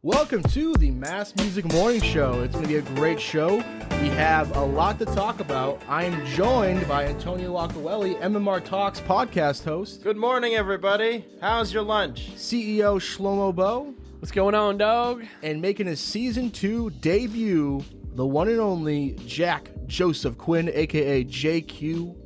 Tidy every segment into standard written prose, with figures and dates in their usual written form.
Welcome to the Mass Music Morning Show. It's going to be a great show. We have a lot to talk about. I am joined by Antonio Locawelli, MMR Talks podcast host. Good morning, everybody. How's your lunch? CEO Shlomo Bo. What's going on, dog? And making his Season 2 debut, the one and only Jack Joseph Quinn, a.k.a. JQ.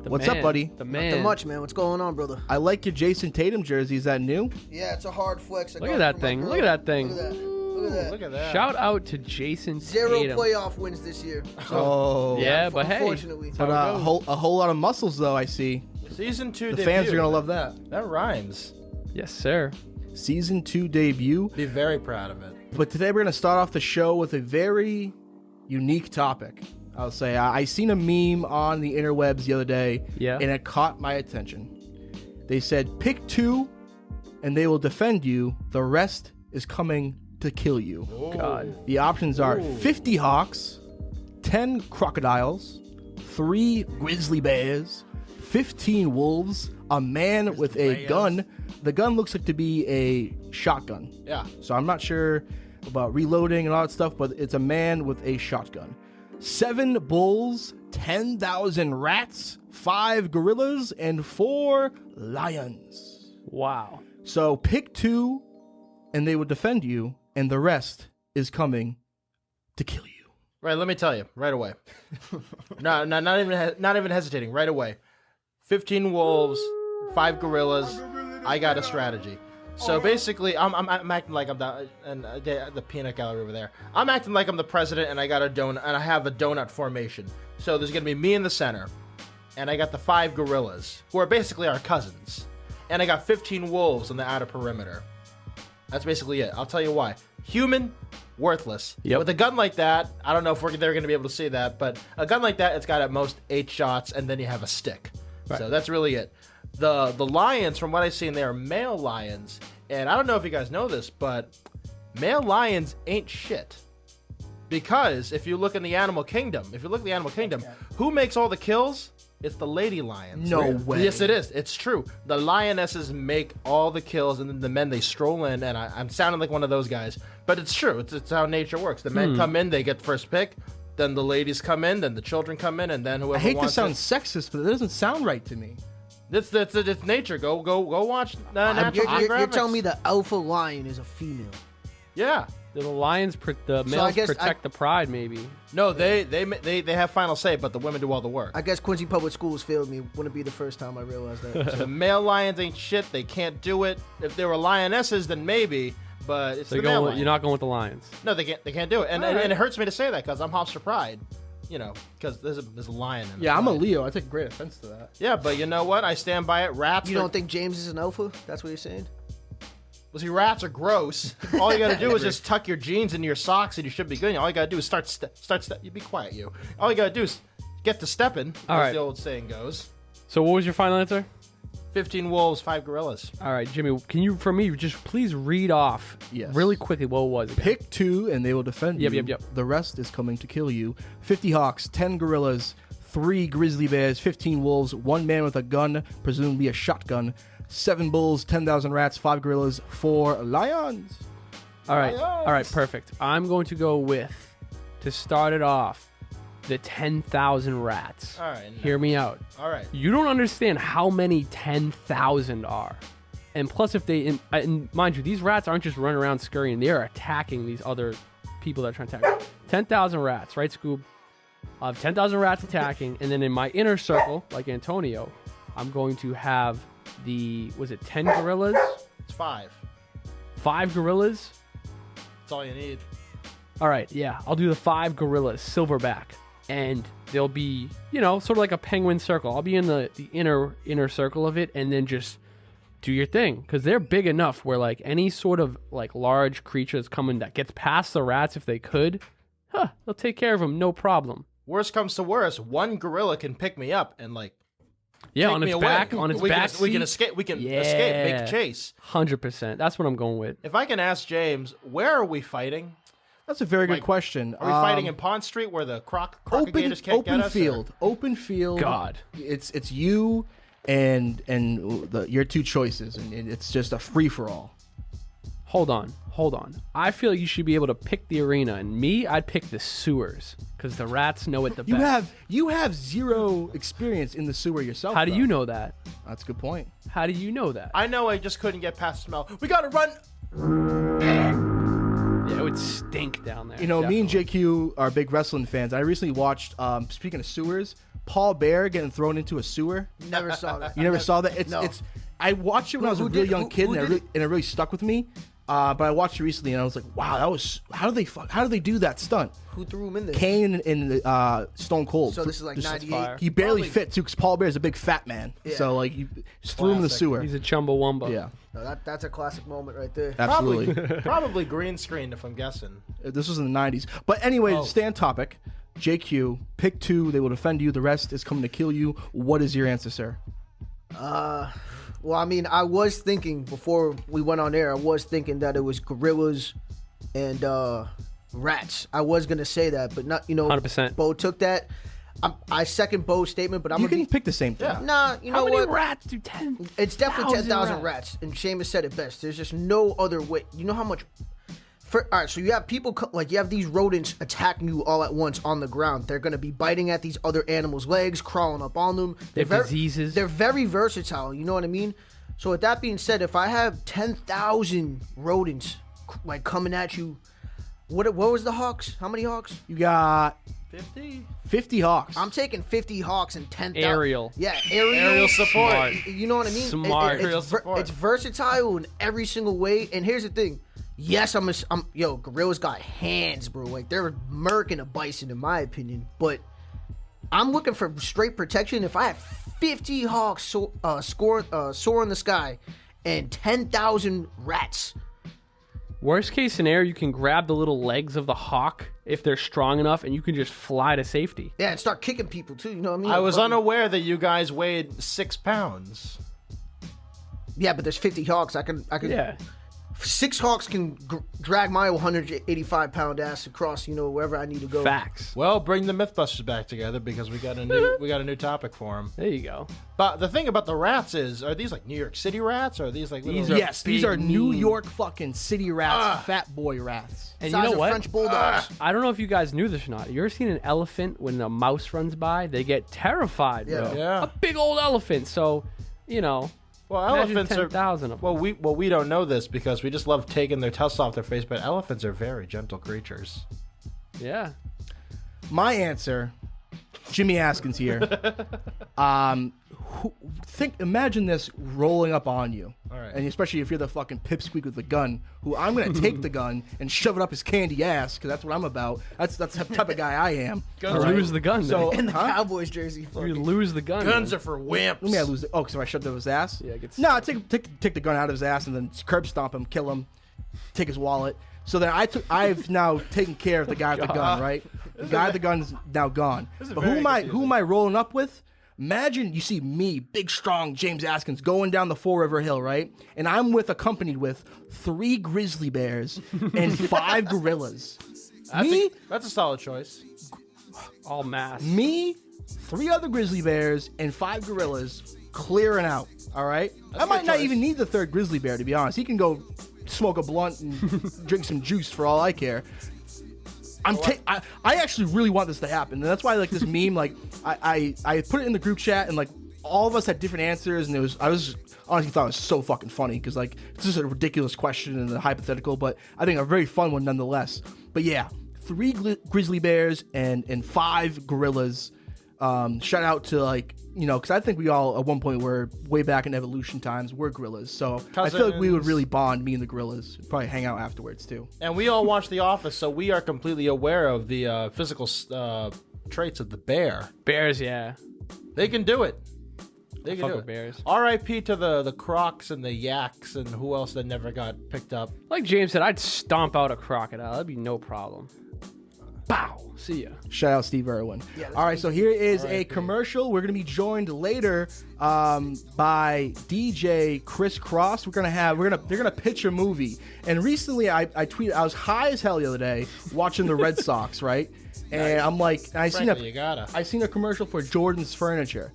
What's up, buddy? The man. Not too much, man. What's going on, brother? I like your Jason Tatum jersey. Is that new? Yeah, it's a hard flex. Look at that thing. Look at that thing. Look at that. Look at that. Look at that. Shout out to Jason Zero Tatum. playoff wins this year. Oh. Yeah, but hey. Unfortunately. But a whole lot of muscles, though, I see. Season 2 The debut. fans are going to love that. That rhymes. Yes, sir. Season 2 debut. Be very proud of it. But today we're going to start off the show with a very unique topic. I'll say I seen a meme on the interwebs the other day, Yeah. and it caught my attention. They said, pick two, and they will defend you. The rest is coming to kill you. God. The options are 50 hawks, 10 crocodiles, 3 grizzly bears, 15 wolves, a man with a bears. gun. The gun looks like to be a shotgun. Yeah. So I'm not sure about reloading and all that stuff, but it's a man with a shotgun. 7 bulls, 10,000 rats, 5 gorillas, and 4 lions. Wow. So pick two, and they will defend you, and the rest is coming to kill you. Right, let me tell you, right away. No, not even hesitating, right away. 15 wolves, 5 gorillas. I got a strategy. So basically, I'm acting like I'm the peanut gallery over there. I'm acting like I'm the president, and I got a donut, and I have a donut formation. So there's gonna be me in the center, and I got the 5 gorillas, who are basically our cousins, and I got 15 wolves on the outer perimeter. That's basically it. I'll tell you why. Human, worthless. Yep. With a gun like that, I don't know if they're gonna be able to see that, but a gun like that, it's got at most 8 shots, and then you have a stick. Right. So that's really it. The lions, from what I've seen, they are male lions, and I don't know if you guys know this, but male lions ain't shit. Because if you look in the animal kingdom, who makes all the kills? It's the lady lions. No way. Yes, it is. It's true. The lionesses make all the kills, and then the men, they stroll in, and I'm sounding like one of those guys, but it's true. It's how nature works. The men come in, they get first pick, then the ladies come in, then the children come in, and then whoever I hate to wants sound it. sexist, but it doesn't sound right to me. It's nature. Go watch Natural You're Geographic. telling me the alpha lion is a female. Yeah. The lions, the So I males guess protect the pride, maybe. No, they have final say, but the women do all the work. I guess Quincy Public Schools failed me. Wouldn't be the first time I realized that. The male lions ain't shit. They can't do it. If they were lionesses, then maybe. But it's So the male lions. you're not going with the lions. No, they can't do it. And All right. and it hurts me to say that because I'm Hofstra Pride. You know, because there's a lion in it. Yeah, I'm a Leo. I take great offense to that. Yeah, but you know what? I stand by it. Rats. You don't think James is an alpha? That's what you're saying? Well, see, rats are gross. All you gotta do is just tuck your jeans into your socks, and you should be good. All you gotta do is start. You be quiet, you. All you gotta do is get to stepping, All as right. the old saying goes. So what was your final answer? 15 wolves, 5 gorillas. All right, Jimmy, can you, for me, just please read off really quickly what it was again? Pick two, and they will defend you. Yep. The rest is coming to kill you. 50 hawks, 10 gorillas, 3 grizzly bears, 15 wolves, 1 man with a gun, presumably a shotgun, 7 bulls, 10,000 rats, 5 gorillas, 4 lions. All right. Lions. All right, perfect. I'm going to go with, to start it off, the 10,000 rats. All right. Hear me out. All right. You don't understand how many 10,000 are. And plus, if they, and mind you, these rats aren't just running around scurrying. They are attacking these other people that are trying to attack. 10,000 rats, right, Scoob? I have 10,000 rats attacking. And then in my inner circle, like Antonio, I'm going to have 10 gorillas? It's 5. 5 gorillas? That's all you need. All right, yeah. I'll do the 5 gorillas, silverback. And they'll be, sort of like a penguin circle. I'll be in the inner circle of it, and then just do your thing. Because they're big enough where, like, any sort of, like, large creatures coming that gets past the rats, if they could, they'll take care of them, no problem. Worst comes to worst, 1 gorilla can pick me up and, like, Yeah, take on me its away. back, We can escape. We can escape. Make a chase. 100%. That's what I'm going with. If I can ask James, where are we fighting? That's a very good question. Are we fighting in Pond Street where the crocodilators can't get us? Open field. God. It's you and your two choices, and it's just a free for all. Hold on. hold on. I feel you should be able to pick the arena, and me, I'd pick the sewers because the rats know it the best. You have zero experience in the sewer yourself. How do though. you know that? That's a good point. How do you know that? I know I just couldn't get past the smell. We gotta run. Yeah, it would stink down there. You know, me and definitely. JQ are big wrestling fans. I recently watched, speaking of sewers, Paul Bear getting thrown into a sewer. Never saw that. You never saw that? No. I watched it when I was a Who really did- young who- kid, who and, did it really stuck with me. But I watched it recently, and I was like, wow, that was how did they do that stunt? Who threw him in there? Kane and Stone Cold. So this is like Just- 98. He barely Probably- fit too, because Paul Bear's a big fat man. Yeah. So like, you just threw him in the Classic. sewer. He's a chumbawamba. Yeah, No, that's a classic moment right there. absolutely. Probably green screened if I'm guessing. This was in the 90s. But anyway, Oh. to stay on topic, JQ, pick 2. They will defend you. The rest is coming to kill you. What is your answer, sir? Well, I mean, I was thinking before we went on air, I was thinking that it was gorillas and rats. I was gonna say that, but not. 100%. Bo took that. I second Bo's statement, but I'm You gonna can pick the same thing. Yeah. Nah, you How know many what? rats do 10? It's definitely 10,000 rats. rats. And Seamus said it best. There's just no other way. You know how much. All right, so you have people like you have these rodents attacking you all at once on the ground. They're gonna be biting at these other animals' legs, crawling up on them. They have very, diseases. They're very versatile. You know what I mean? So with that being said, if I have 10,000 rodents like coming at you, what was the hawks? How many hawks? You got 50 hawks. I'm taking 50 hawks and 10,000. Aerial. Yeah, aerial. Aerial support. Smart. You know what I mean? Smart. Aerial It's, support. it's versatile in every single way. And here's the thing. Yes, gorillas got hands, bro. Like they're murking a bison, in my opinion. But I'm looking for straight protection. If I have 50 hawks soar in the sky and 10,000 rats, Worst case scenario, you can grab the little legs of the hawk if they're strong enough, and you can just fly to safety. yeah, and start kicking people too. You know what I mean? I was Fucking- unaware that you guys weighed 6 pounds. Yeah, but there's 50 hawks. I can. Yeah. 6 hawks can drag my 185-pound ass across, wherever I need to go. Facts. Well, bring the MythBusters back together because we got a new topic for them. There you go. But the thing about the rats is, are these like New York City rats, or are these like little? These are Yes, these are big, New mean. York fucking city rats, fat boy rats. And Size you know of what? French bulldogs. I don't know if you guys knew this or not. You ever seen an elephant when a mouse runs by? They get terrified, bro. Yeah. A big old elephant. So, Well, imagine elephants are. 10,000 of them. We don't know this because we just love taking their tusks off their face. But elephants are very gentle creatures. Yeah. My answer, Jimmy Askins here. Imagine this rolling up on you. All right. And especially if you're the fucking pipsqueak with the gun, who I'm going to take the gun and shove it up his candy ass, because that's what I'm about. That's the type of guy I am. You lose the gun. So, So In the huh? Cowboys jersey. you Fucking. lose the gun. Guns man. are for wimps. Let me lose it. Oh, because if I shoved it up his ass? Yeah, it gets No, take the gun out of his ass and then curb stomp him, kill him, take his wallet. So then I've now taken care of the guy with the gun, right? The guy with the gun's now gone. is But very who am I rolling up with? Imagine you see me, big, strong James Askins, going down the Fall River Hill, right? And I'm accompanied with 3 grizzly bears and 5 gorillas. That's a solid choice. all mass. Me, 3 other grizzly bears, and 5 gorillas clearing out. All right. I might good not choice. even need the 3rd grizzly bear, to be honest. He can go smoke a blunt and drink some juice for all I care. I actually really want this to happen, and that's why I like this meme. Like I put it in the group chat, and like all of us had different answers, and I was honestly thought it was so fucking funny because like it's just a ridiculous question and a hypothetical, but I think a very fun one nonetheless. But yeah, 3 grizzly bears and 5 gorillas. Shout out to because I think we all at one point were way back in evolution times we're gorillas, so I feel like we would Cousins. really bond, me and the gorillas. Probably hang out afterwards too. And we all watch The Office, so we are completely aware of the physical traits of the bear. Bears, yeah. They can do it. They can fuck do with it. bears. R.I.P. to the Crocs and the Yaks and who else that never got picked up. Like James said, I'd stomp out a crocodile. That'd be no problem. Bow. See ya. Shout out Steve Irwin. Yeah, that's All right, so here is a R.I.P. commercial. We're going to be joined later by DJ Chris Cross. They're gonna pitch a movie. And recently, I tweeted I was high as hell the other day watching the Red Sox, right? And I'm like, and Frankly, you gotta. I seen a commercial for Jordan's Furniture.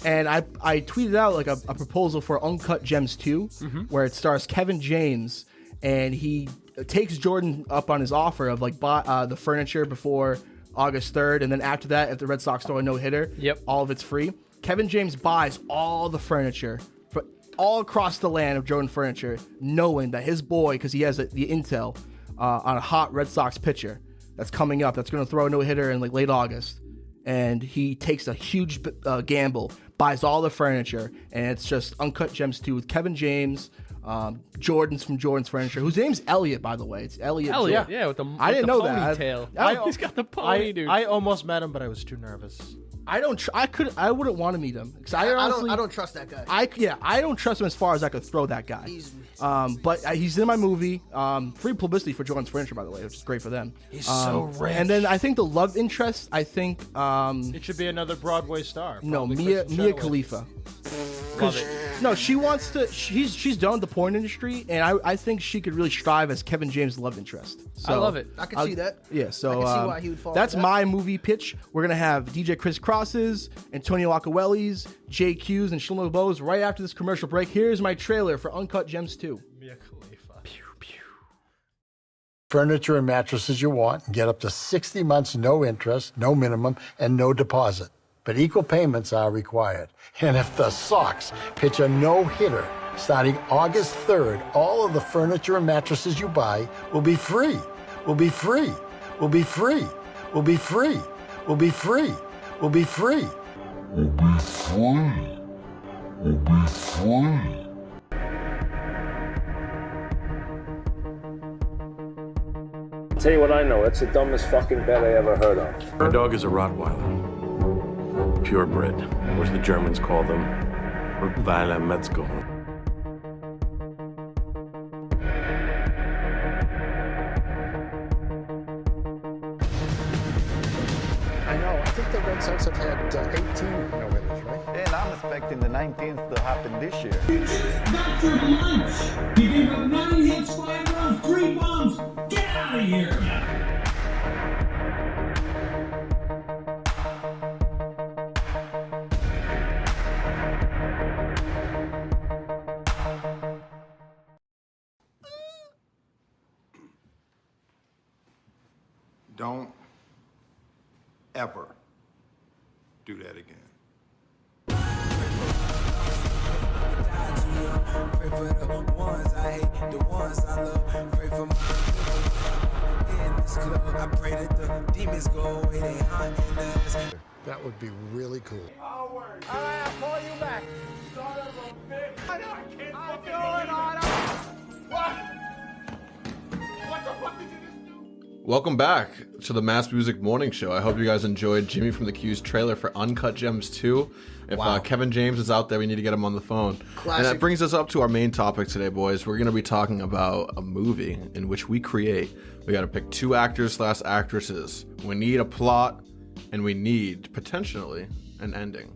And I tweeted out like a proposal for Uncut Gems 2, where it stars Kevin James and he takes Jordan up on his offer of like buy the furniture before August 3rd, and then after that, if the Red Sox throw a no-hitter, all of it's free. Kevin James buys all the furniture for all across the land of Jordan Furniture, knowing that his boy, because he has the intel on a hot Red Sox pitcher that's coming up, that's going to throw a no-hitter in like late August, and he takes a huge gamble, buys all the furniture, and it's just Uncut Gems 2 with Kevin James, Jordan's from Jordan's Furniture, whose name's Elliot, by the way. It's Elliot. Yeah, with the I didn't know that. Ponytail. He's got the pony, dude. I almost met him, but I was too nervous. I wouldn't want to meet him because I don't trust that guy. I don't trust him as far as I could throw that guy. But he's in my movie. Free publicity for Jordan's Furniture, by the way, which is great for them. He's so rich. And then I think the love interest. I think it should be another Broadway star. No, Mia Khalifa. Love it. No, she wants to. She's done with the porn industry, and I think she could really strive as Kevin James' love interest. So, I love it. I can see that. Yeah, so I can see why he would fall. That's for that. my movie pitch. We're gonna have DJ Chris Crosses, Antonio Acawelli's, JQ's, and Shlomo Bo's right after this commercial break. Here's my trailer for Uncut Gems 2. Mia Khalifa. Pew, pew. Furniture and mattresses you want and get up to 60 months, no interest, no minimum, and no deposit. But equal payments are required. And if the Sox pitch a no-hitter starting August 3rd, all of the furniture and mattresses you buy will be free. Will be free. Will be free. Will be free. Will be free. Will be free. Will be free. Will be free. Tell you what I know, it's the dumbest fucking bet I ever heard of. My dog is a Rottweiler. Purebred, or as the Germans call them, Rottweiler Metzger. I know. I think the Red Sox have had 18 no-hitters, right? And I'm expecting the 19th to happen this year. Dr. Lunch! He gave up 9 hits, 5 runs, 3 bombs! Get out of here! Don't ever do that again. Pray for the ones I hate, the ones I love. Pray for my in this club. I pray that the demons go away. They haunting us. That would be really cool. All right, I'll call you back. Son of a bitch. I can't fucking do it. What? What the fuck did you just do? Welcome back to the Mass Music Morning Show. I hope you guys enjoyed Jimmy from the Q's trailer for Uncut Gems 2. If Kevin James is out there, we need to get him on the phone. Classic. And that brings us up to our main topic today, boys. We're going to be talking about a movie in which we create. We got to pick 2 actors/actresses. We need a plot, and we need, potentially, an ending.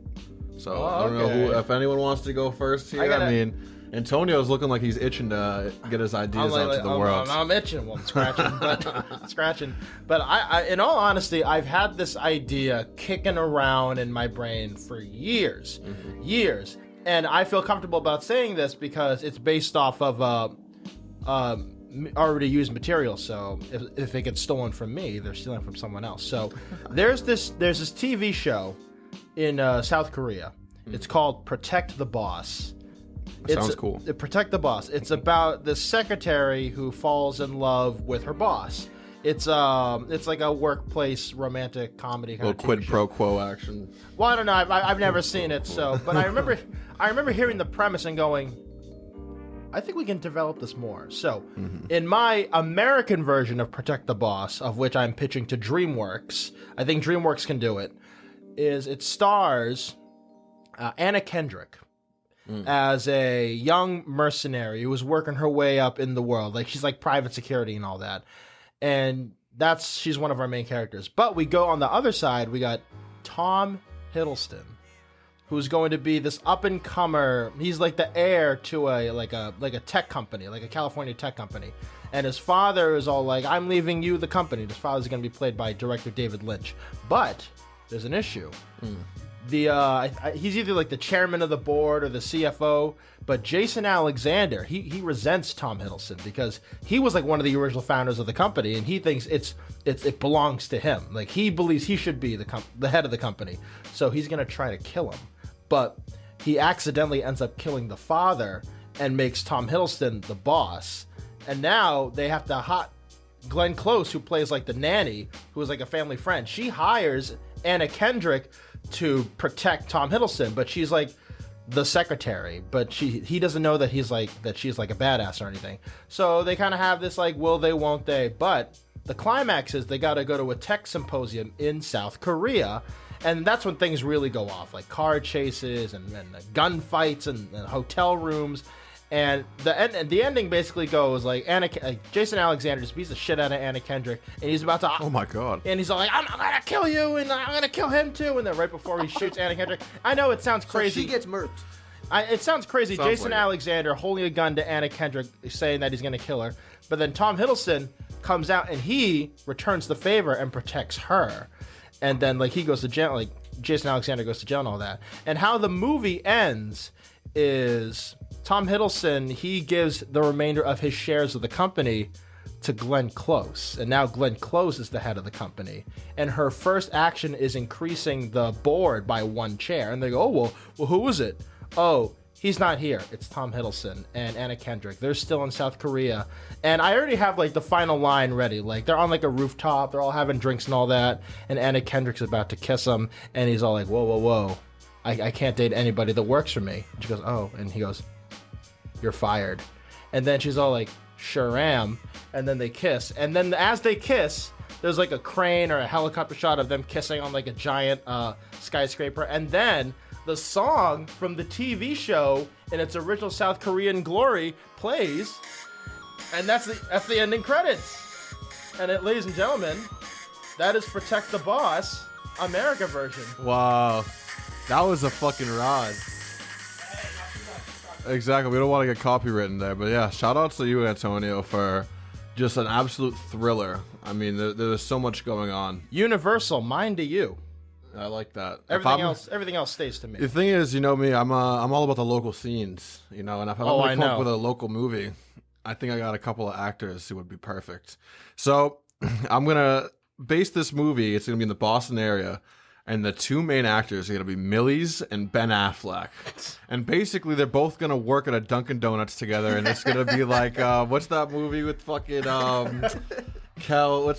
So I don't know if anyone wants to go first here. I mean, Antonio's looking like he's itching to get his ideas out to the world. I'm itching. Well, I'm scratching. But I, in all honesty, I've had this idea kicking around in my brain for years. And I feel comfortable about saying this because it's based off of already used material. So if it gets stolen from me, they're stealing from someone else. So there's this TV show in South Korea. It's called Protect the Boss. Sounds cool. Protect the Boss. It's about the secretary who falls in love with her boss. It's like a workplace romantic comedy kind of quid pro quo action. Well, I don't know. I've never seen it, but I remember hearing the premise and going, I think we can develop this more. So, in my American version of Protect the Boss, of which I'm pitching to DreamWorks, I think DreamWorks can do it. It stars Anna Kendrick as a young mercenary who was working her way up in the world. Like, she's like private security and all that. And she's one of our main characters. But we go on the other side, we got Tom Hiddleston, who's going to be this up-and-comer. He's like the heir to a tech company, like a California tech company. And his father is all like, I'm leaving you the company. His father's going to be played by director David Lynch. But there's an issue. he's either like the chairman of the board or the CFO, but Jason Alexander, he resents Tom Hiddleston because he was like one of the original founders of the company, and he thinks it belongs to him. Like he believes he should be the head of the company, so he's gonna try to kill him, but he accidentally ends up killing the father and makes Tom Hiddleston the boss, and now they have to Glenn Close, who plays like the nanny, who is like a family friend. She hires Anna Kendrick to protect Tom Hiddleston, but she's like the secretary, but he doesn't know that she's like a badass or anything. So they kind of have this like will they won't they, but the climax is they got to go to a tech symposium in South Korea, and that's when things really go off, like car chases and gunfights and hotel rooms. And the ending basically goes like Jason Alexander just beats the shit out of Anna Kendrick, and he's about to. Oh my god! And he's all like, "I'm gonna kill you, and I'm gonna kill him too." And then right before he shoots Anna Kendrick, I know it sounds crazy. So she gets murked. It sounds crazy. Sounds Jason like Alexander holding a gun to Anna Kendrick, saying that he's gonna kill her, but then Tom Hiddleston comes out and he returns the favor and protects her, and then like he goes to jail, like Jason Alexander goes to jail and all that. And how the movie ends is Tom Hiddleston, he gives the remainder of his shares of the company to Glenn Close, and now Glenn Close is the head of the company, and her first action is increasing the board by 1 chair. And they go, well, who is it? Oh, he's not here. It's Tom Hiddleston and Anna Kendrick. They're still in South Korea, and I already have like the final line ready. Like they're on like a rooftop, they're all having drinks and all that, and Anna Kendrick's about to kiss him, and he's all like, whoa, I can't date anybody that works for me. And she goes, oh, and he goes, you're fired. And then she's all like, sure am. And then they kiss. And then as they kiss, there's like a crane or a helicopter shot of them kissing on like a giant skyscraper. And then the song from the TV show in its original South Korean glory plays. And that's the ending credits. And ladies and gentlemen, that is Protect the Boss, America version. Wow. That was a fucking ride. Exactly. We don't want to get copywritten there, but yeah, shout out to you, Antonio, for just an absolute thriller. I mean, there's so much going on. Universal, mine to you. I like that. Everything else stays to me. The thing is, you know me, I'm all about the local scenes, you know, and if I'm going to come up with a local movie, I think I got a couple of actors who would be perfect. So I'm going to base this movie, it's going to be in the Boston area, and the 2 main actors are going to be Millies and Ben Affleck. And basically, they're both going to work at a Dunkin' Donuts together, and it's going to be like, what's that movie with fucking, what's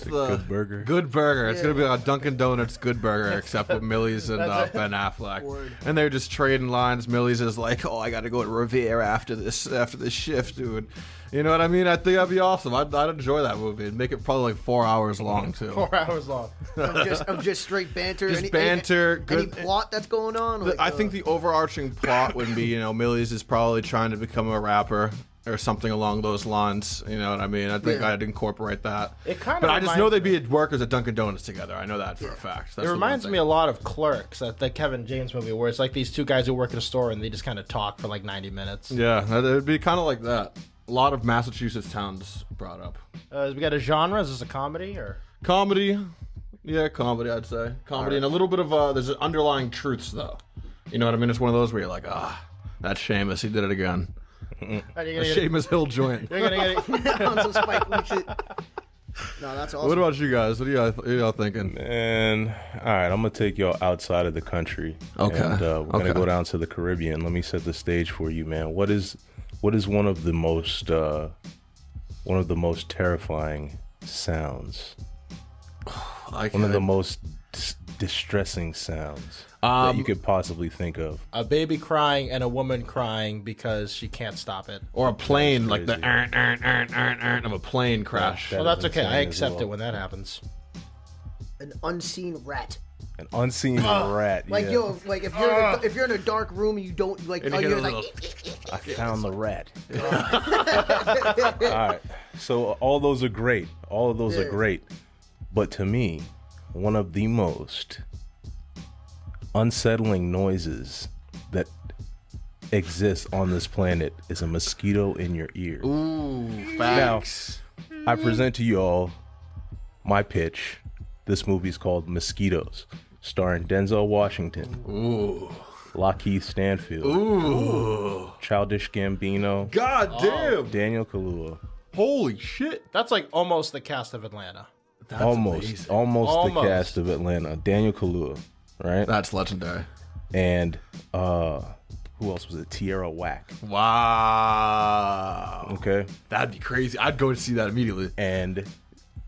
the... Good Burger. Good Burger. It's going to be like a Dunkin' Donuts Good Burger, except with Millies and Ben Affleck. Word. And they're just trading lines. Millies is like, oh, I got to go to Revere after this shift, dude. You know what I mean? I think that'd be awesome. I'd enjoy that movie and make it probably like 4 hours long, too. 4 hours long. of just straight banter. Just banter. Any plot that's going on? Like, I think the overarching plot would be, you know, Millies is probably trying to become a rapper or something along those lines. You know what I mean? I think I'd incorporate that. But I just know they'd be workers at Dunkin' Donuts together. I know that for a fact. That's it reminds me a lot of Clerks, that Kevin James movie, where it's like these 2 guys who work at a store and they just kind of talk for like 90 minutes. Yeah, it'd be kind of like that. A lot of Massachusetts towns brought up. We got a genre. Is this a comedy or comedy? Yeah, comedy. I'd say comedy, and a little bit of there's underlying truths though. You know what I mean? It's one of those where you're like, that's Seamus. He did it again. A Seamus Hill joint. You're gonna get it on some Spike Lee shit. No, that's awesome. What about you guys? What are y'all thinking? Man, all right, I'm gonna take y'all outside of the country. Okay. And we're gonna go down to the Caribbean. Let me set the stage for you, man. What is one of the most terrifying sounds? One of the most distressing sounds that you could possibly think of. A baby crying and a woman crying because she can't stop it. Or a plane, like the of a plane crash. Well, that's okay. I accept it when that happens. An unseen rat. An unseen rat. Like, yeah. yo, like if you're in a dark room and you don't like, you're like, I found the rat. All right. So all those are great. All of those are great. But to me, one of the most unsettling noises that exists on this planet is a mosquito in your ear. Ooh, facts. Now, I present to you all my pitch. This movie's called Mosquitoes. starring Denzel Washington, Ooh. Lakeith Stanfield, Ooh. Childish Gambino, God damn. Daniel Kaluuya. Holy shit. That's like almost the cast of Atlanta. That's Almost Almost. the cast of Atlanta. Daniel Kaluuya, right? That's legendary. And who else was it? Tierra Whack. Wow. Okay. That'd be crazy. I'd go to see that immediately. And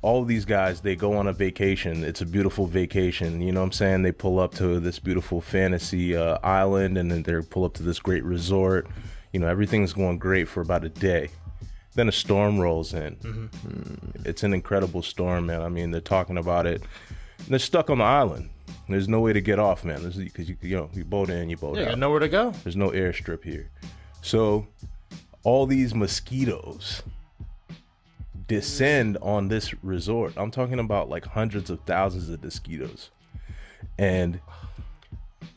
all of these guys, they go on a vacation. It's a beautiful vacation. You know what I'm saying? They pull up to this beautiful fantasy island, and then they pull up to this great resort. You know, everything's going great for about a day. Then a storm rolls in. It's an incredible storm, man. I mean, they're talking about it. And they're stuck on the island. There's no way to get off, man. Because you boat in, you boat Yeah, out. you got nowhere to go. There's no airstrip here. So all these mosquitoes descend on this resort. I'm talking about like hundreds of thousands of mosquitoes. And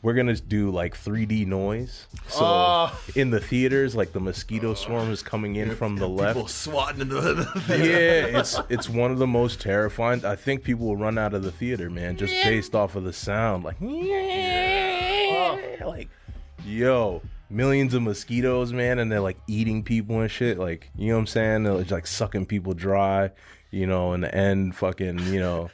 we're going to do like 3D noise. So in the theaters, like the mosquito swarm is coming in from the left. People swatting into the theater. Yeah, it's one of the most terrifying. I think people will run out of the theater, man, just based off of the sound. Like, like, yo, millions of mosquitoes, man, and they're like eating people and shit. Like, you know what I'm saying? They're like sucking people dry. You know, in the end, fucking, you know,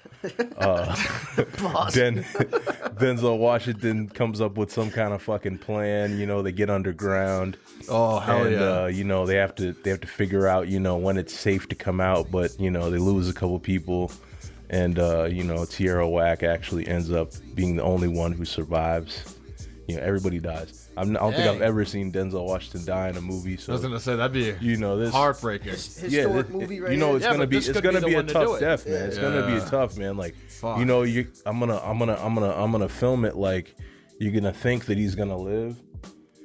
Denzel Washington comes up with some kind of fucking plan. You know, they get underground. Oh, hell and, yeah. You know, they have to figure out, you know, when it's safe to come out, but you know, they lose a couple people, and you know, Tierra Whack actually ends up being the only one who survives. You know, everybody dies. I don't think I've ever seen Denzel Washington die in a movie. So I was gonna say that'd be this heartbreaking. Historic movie, right? You know, it's Yeah, gonna but be this it's could gonna be be the a one to do tough it. death, man. It's gonna be a tough, man. Like, Fuck. you know, I'm gonna film it like you're gonna think that he's gonna live.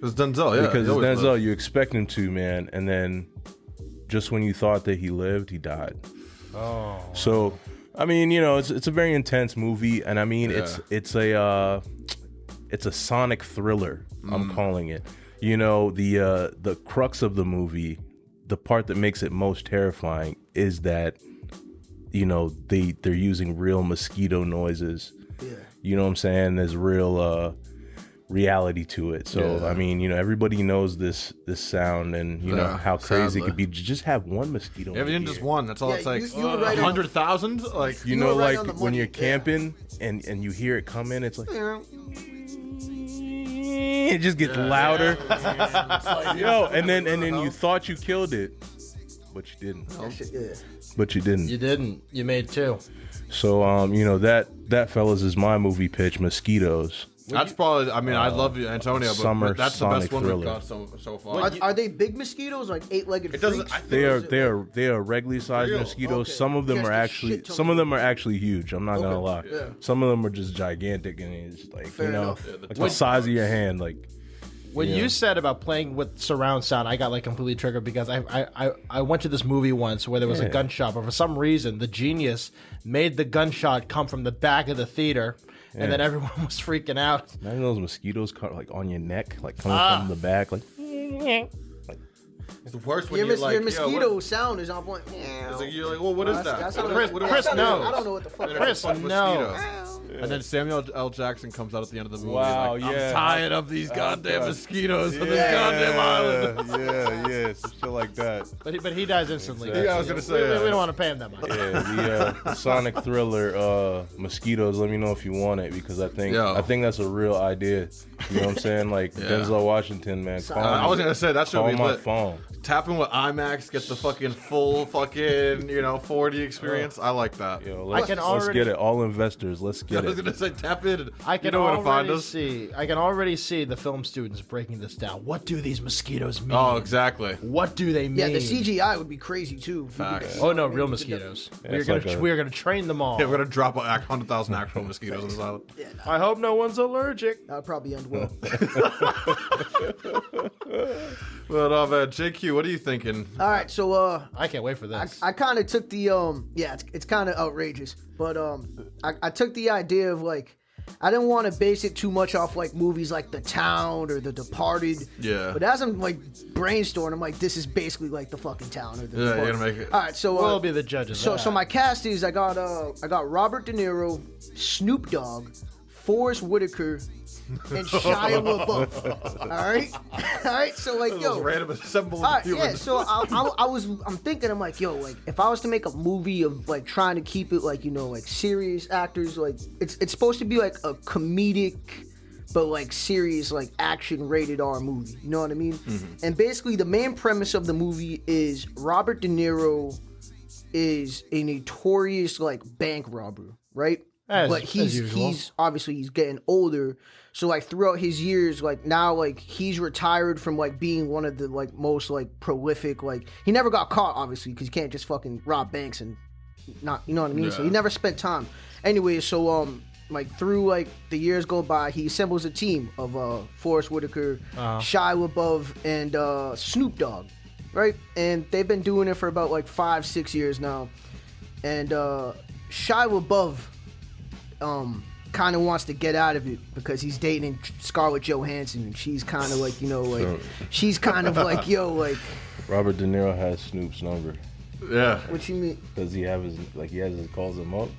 It's Denzel, yeah. Because he it's always Denzel, lives. you expect him to, man, and then just when you thought that he lived, he died. Oh. So, I mean, you know, it's a very intense movie, and I mean, it's a sonic thriller. I'm calling it. You know, the crux of the movie, the part that makes it most terrifying is that, you know, they're using real mosquito noises. Yeah. You know what I'm saying? There's real reality to it. So I mean, you know, everybody knows this sound, and you know how crazy it could be to just have one mosquito. Yeah, even just one. That's all it takes. you were right on- 100,000? Like, You know, were right like on the when money, you're yeah. camping and you hear it come in, it's like it just gets louder. Yo, and then you thought you killed it, but you didn't. Yeah. But you didn't. You didn't. You made two. So you know, that fellas is my movie pitch, Mosquitoes. that's probably. I mean, I love you, Antonio, but Summer that's the Sonic best one thriller. we've got so far. Are they big mosquitoes, like 8-legged It doesn't- freaks? They are regularly sized Real? mosquitoes. Okay. Some of them Just are a actually shit ton some of of them are actually huge. I'm not gonna lie. Yeah. Some of them are just gigantic, and it's like Fair you know, enough. Yeah, the like top the size of your hand. Like When you said about playing with surround sound, I got like completely triggered because I went to this movie once where there was a gunshot, but for some reason the genius made the gunshot come from the back of the theater, and then everyone was freaking out. imagine those mosquitoes like on your neck, like coming from the back, like. It's the worst when Your, you're like, your mosquito yo, what? sound is on point. It's like, you're like, well, what is that? That's What- not what- a- what- Chris what- knows. I don't know what the fuck. They're Chris, fucking no. mosquitoes. And then Samuel L. Jackson comes out at the end of the movie. Wow, like, yeah. I'm tired of these goddamn God. mosquitoes on this goddamn island. yeah, some shit like that. But he dies instantly. Exactly. Yeah, I was gonna say, we don't want to pay him that much. Yeah, the Sonic Thriller, Mosquitoes. Let me know if you want it, because I think that's a real idea. You know what I'm saying? Like Denzel Washington, man. I was gonna say that should call be my lit. phone. Tapping with IMAX, get the fucking full fucking 4D experience. I like that. Yo, I can let's already- get it. All investors, let's I get was it. gonna say tap in. I can you know where to find already us. see. I can already see the film students breaking this down. What do these mosquitoes mean? Oh, exactly. What do they mean? Yeah, the CGI would be crazy too. Facts. Oh no, real mosquitoes. it's like a- We're gonna train them all. Yeah, we're gonna drop 100,000 actual mosquitoes on this island. I hope no one's allergic. That would probably end well. But man, JQ, what are you thinking? All right, so I can't wait for this. I kind of took the it's kind of outrageous, but I took the idea of like I didn't want to base it too much off like movies like The Town or The Departed. Yeah. But as I'm like brainstorming, I'm like, this is basically like The fucking Town or The Yeah, Departed. you're gonna make it. All right, so We'll be the judges. So my cast is I got Robert De Niro, Snoop Dogg, Forrest Whitaker and Shia LaBeouf. All right. So like, yo, random assembled all right, humans. yeah. So I'm thinking, I'm like, yo, like if I was to make a movie of like trying to keep it like, you know, like serious actors, like it's supposed to be like a comedic, but like serious, like action rated R movie. You know what I mean? Mm-hmm. And basically, the main premise of the movie is Robert De Niro is a notorious like bank robber, right? But he's obviously he's getting older. So like throughout his years, like now like he's retired from like being one of the like most like prolific, like he never got caught obviously because you can't just fucking rob banks and not, you know what I mean? Yeah. So he never spent time. Anyway, so like through like the years go by, he assembles a team of Forrest Whitaker, Shia LaBeouf, and Snoop Dogg, right? And they've been doing it for about like 5-6 years now. And Shia LaBeouf kind of wants to get out of it because he's dating Scarlett Johansson, and she's kind of like, you know, like she's kind of like, yo, like Robert De Niro has Snoop's number. Yeah. What you mean? Does he have his calls him up?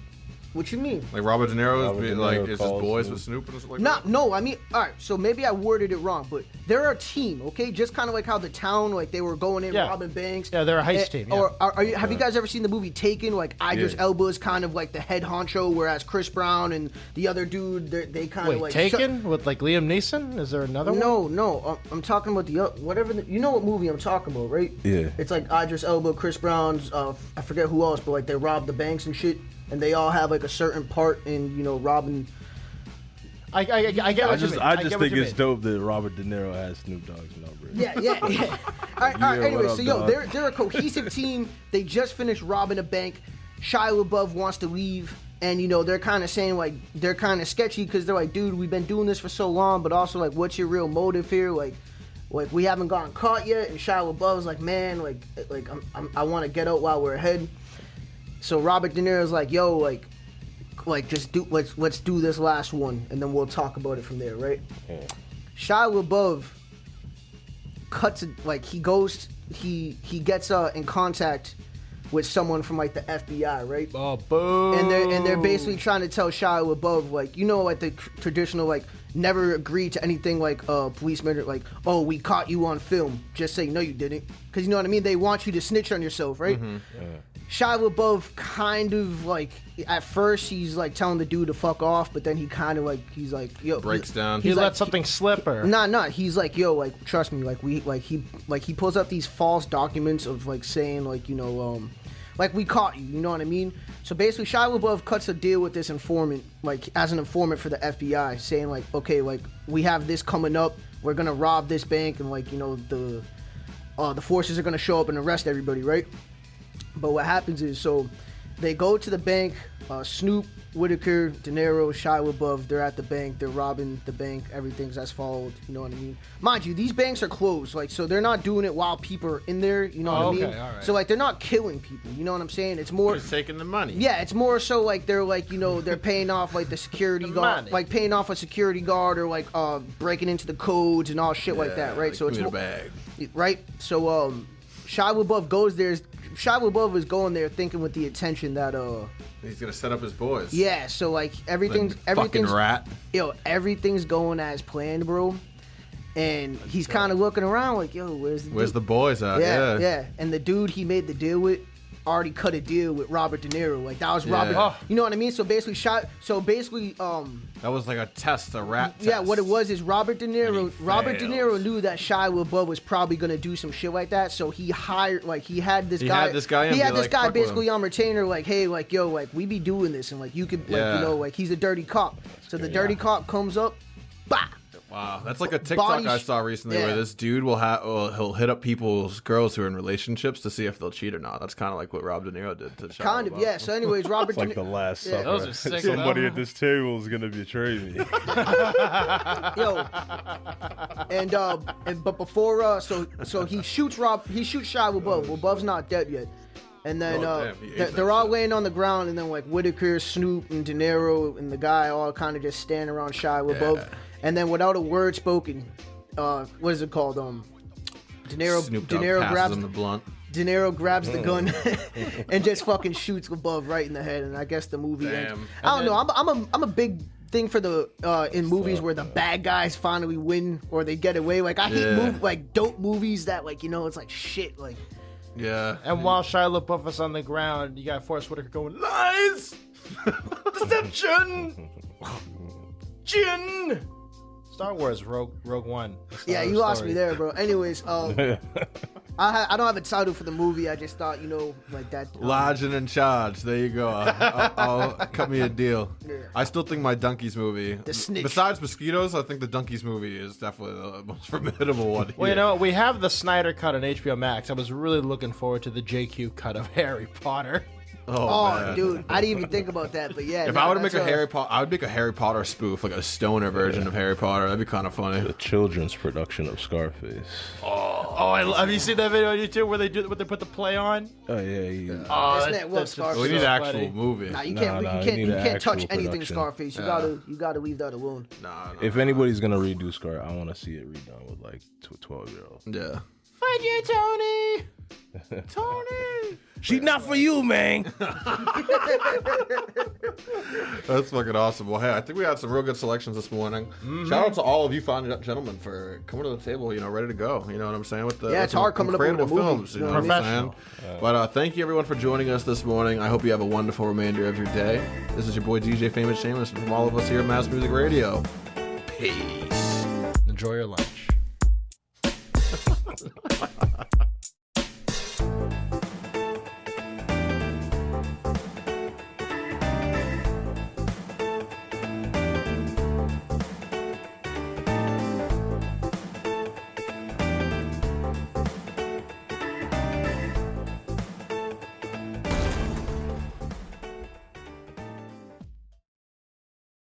What you mean? Like Robert De Niro is Niro is his calls boys Snoop. with Snoop and stuff like that? No, I mean, all right, so maybe I worded it wrong, but they're a team, okay? Just kind of like how the town, like they were going in, robbing banks. Yeah, they're a heist team. Yeah. Or have you guys ever seen the movie Taken? Like Idris Elba is kind of like the head honcho, whereas Chris Brown and the other dude, they kind of like Taken with like Liam Neeson? Is there another one? No, I'm talking about the whatever. You know what movie I'm talking about, right? Yeah. It's like Idris Elba, Chris Brown's, I forget who else, but like they rob the banks and shit. And they all have like a certain part in, you know, robbing. I get what you mean. I just think it's dope that Robert De Niro has Snoop Dogg's number. Yeah. All right. Anyway, so yo, they're a cohesive team. They just finished robbing a bank. Shia LaBeouf wants to leave, and you know they're kind of saying like they're kind of sketchy because they're like, dude, we've been doing this for so long, but also like, what's your real motive here? Like we haven't gotten caught yet. And Shia LaBeouf's like, man, like I want to get out while we're ahead. So Robert De Niro's like, yo, like just let's do this last one, and then we'll talk about it from there, right? Yeah. Shia LaBeouf cuts it, like he gets in contact with someone from like the FBI, right? Oh, boom! And they're basically trying to tell Shia LaBeouf, like, you know, like the traditional like never agree to anything like policeman, like, oh, we caught you on film, just say no you didn't, because you know what I mean. They want you to snitch on yourself, right? Mm-hmm. Yeah. Shia LaBeouf kind of like at first he's like telling the dude to fuck off, but then he kind of like he's like, yo, breaks down. He let something slip, or nah. He's like, yo, like trust me, like he pulls up these false documents of like saying like, you know, like we caught you know what I mean? So basically Shia LaBeouf cuts a deal with this informant, like as an informant for the FBI, saying like, okay, like we have this coming up, we're gonna rob this bank, and like, you know, the forces are gonna show up and arrest everybody, right? But what happens is, so they go to the bank, Snoop, Whitaker, De Niro, Shia LaBeouf, they're at the bank, they're robbing the bank, everything's as followed, you know what I mean? Mind you, these banks are closed, like, so they're not doing it while people are in there, you know what I mean? Okay, all right. So, like, they're not killing people, you know what I'm saying? It's more... Just taking the money. Yeah, it's more so, like, they're, like, you know, they're paying off, like, the security guard, like, paying off a security guard, or, like, breaking into the codes and all shit like that, right? Like, So it's give me more... the bag. Right? So, Shia LaBeouf goes there... Shia LaBeouf is going there thinking with the intention that he's gonna set up his boys. Yeah, so like everything's fucking rat. Yo, everything's going as planned, bro. And he's kind of looking around like, yo, where's the boys at? Yeah. And the dude he made the deal with already cut a deal with Robert De Niro. Like that was Robert. You know what I mean? So basically, that was like a test, a rat test. Yeah, what it was is Robert De Niro knew that Shia LaBeouf was probably gonna do some shit like that, so he hired, like he had this guy basically on retainer, like, hey, like, yo, like we be doing this, and like you could, like, you know, like he's a dirty cop. So the dirty cop comes up, bah. Wow, that's like a TikTok I saw recently where this dude he'll hit up girls who are in relationships to see if they'll cheat or not. That's kind of like what Rob De Niro did to Shia Kind of, yeah. So anyways, Robert like the Last Supper. Those are sick. Somebody at this table is gonna betray me. Yo, but before so he shoots Shia LaBeouf. LaBeouf's not dead yet. And then they're all laying on the ground, and then like Whitaker, Snoop, and De Niro and the guy all kind of just stand around Shia LaBeouf. Yeah. And then without a word spoken, what is it called? De Niro grabs the blunt. De Niro grabs the gun and just fucking shoots LaBeouf right in the head. And I guess the movie ends. I don't know. I'm a big thing for the in movies where the bad guys finally win or they get away. Like I hate like dope movies that like it's like shit like. Yeah. And while Shia LaBeouf is on the ground, you got Forrest Whitaker going lies, deception, gin. Star Wars Rogue One. Yeah, you lost me there, bro. Anyways, I don't have a title for the movie. I just thought, like that. Lodge and in charge. There you go. I'll cut me a deal. Yeah. I still think my Donkeys movie, The Snitch. besides mosquitoes, I think the Donkeys movie is definitely the most formidable one. Well, you know, we have the Snyder cut on HBO Max. I was really looking forward to the JQ cut of Harry Potter. Oh, man. Dude, I didn't even think about that, but yeah. If I were to make a Harry Potter, I would make a Harry Potter spoof, like a stoner version of Harry Potter. That'd be kind of funny. The children's production of Scarface. Have you seen that video on YouTube where they put the play on? Oh yeah. We need an actual movie. Nah, you can't touch anything Scarface. You gotta leave that alone. If anybody's gonna redo Scar, I want to see it redone with like 12-year-olds. Yeah. Fight you, Tony. Tony. She's not for you, man. That's fucking awesome. Well, hey, I think we had some real good selections this morning. Mm-hmm. Shout out to all of you fine gentlemen for coming to the table, ready to go. You know what I'm saying? With the it's hard coming up with a movie. films. You know what I'm saying? Professional. But thank you everyone for joining us this morning. I hope you have a wonderful remainder of your day. This is your boy DJ Famous Shameless, and from all of us here at Mass Music Radio. Peace. Enjoy your lunch.